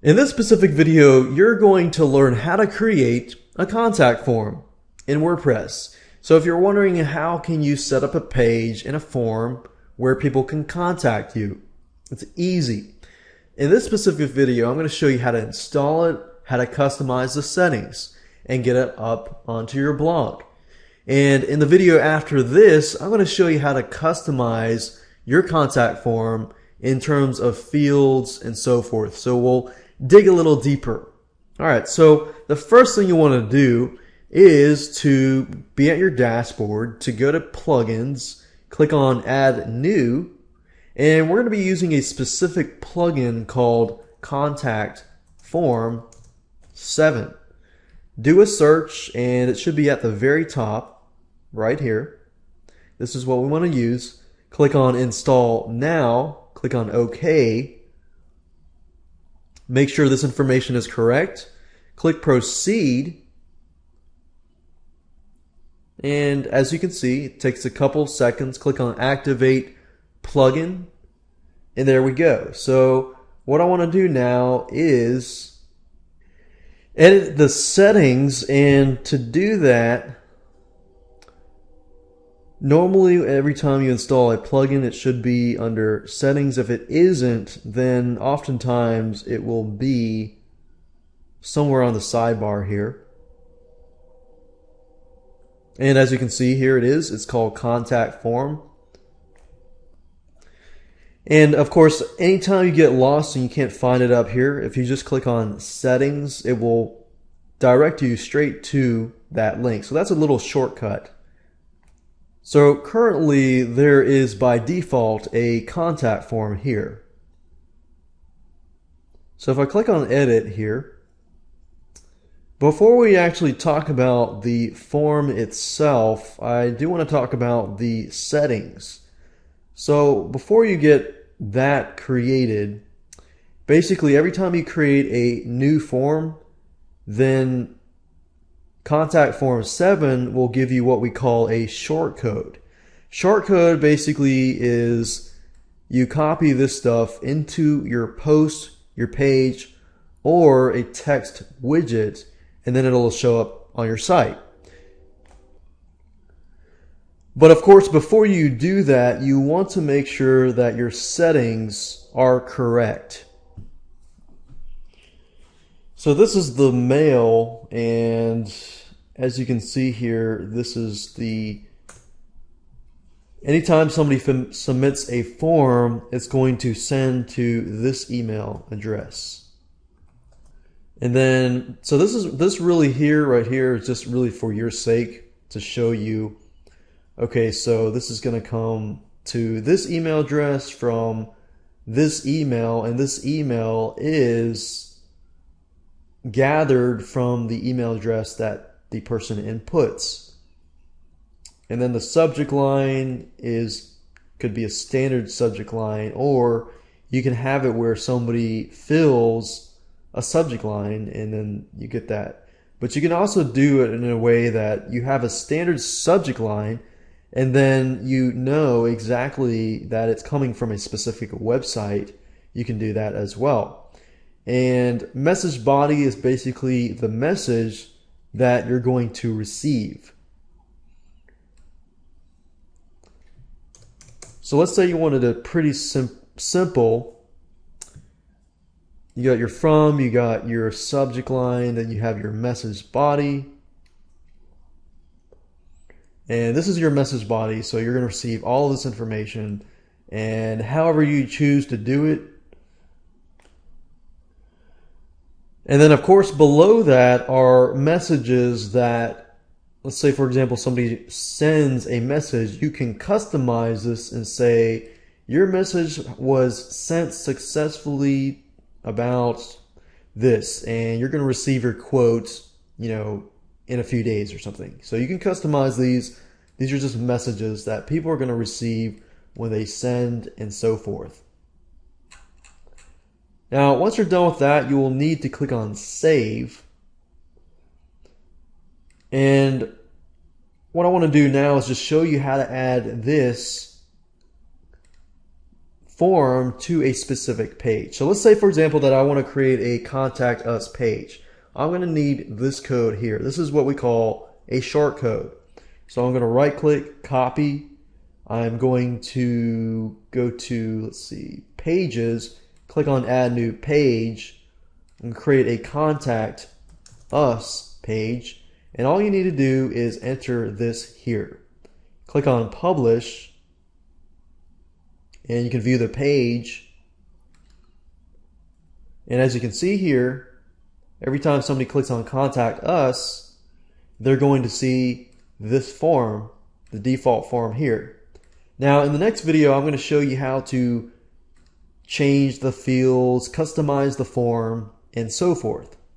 In this specific video, you're going to learn how to create a contact form in WordPress. So if you're wondering how can you set up a page in a form where people can contact you, it's easy. In this specific video, I'm going to show you how to install it, how to customize the settings, and get it up onto your blog. And in the video after this, I'm going to show you how to customize your contact form in terms of fields and so forth. So we'll dig a little deeper. All right, so the first thing you want to do is to be at your dashboard, to go to plugins, click on add new, and we're going to be using a specific plugin called Contact Form 7. Do a search and it should be at the very top right here. This is what we want to use. Click on install now, click on OK. Make sure this information is correct. Click proceed. And as you can see, it takes a couple seconds. Click on activate plugin. And there we go. So what I want to do now is edit the settings. And to do that, normally every time you install a plugin, it should be under settings. If it isn't, then oftentimes it will be somewhere on the sidebar here. And as you can see, here it is. It's called Contact Form. And of course, anytime you get lost and you can't find it up here, if you just click on settings, it will direct you straight to that link. So that's a little shortcut. So currently there is by default a contact form here. So if I click on edit here, before we actually talk about the form itself, I do want to talk about the settings. So before you get that created, basically every time you create a new form, then Contact Form 7 will give you what we call a shortcode. Shortcode basically is you copy this stuff into your post, your page, or a text widget, and then it'll show up on your site. But of course, before you do that, you want to make sure that your settings are correct. So this is the mail, and as you can see here, this is anytime somebody submits a form, it's going to send to this email address. And then, so this really here, right here, is just really for your sake to show you, okay, so this is going to come to this email address from this email, and this email is gathered from the email address that the person inputs. And then the subject line could be a standard subject line, or you can have it where somebody fills a subject line and then you get that. But you can also do it in a way that you have a standard subject line and then you know exactly that it's coming from a specific website. You can do that as well. And message body is basically the message that you're going to receive. So let's say you wanted a pretty simple. You got your from, you got your subject line, then you have your message body. And this is your message body, so you're going to receive all of this information. And however you choose to do it. And then, of course, below that are messages that, let's say, for example, somebody sends a message. You can customize this and say, your message was sent successfully about this, and you're going to receive your quote, in a few days or something. So you can customize these. These are just messages that people are going to receive when they send and so forth. Now, once you're done with that, you will need to click on Save. And what I want to do now is just show you how to add this form to a specific page. So let's say, for example, that I want to create a contact us page. I'm going to need this code here. This is what we call a short code. So I'm going to right click, copy. I'm going to go to, let's see, pages, click on add new page, and create a contact us page. And all you need to do is enter this here. Click on publish, and you can view the page. And as you can see here, every time somebody clicks on contact us, they're going to see this form, the default form here. Now in the next video, I'm going to show you how to change the fields, customize the form, and so forth.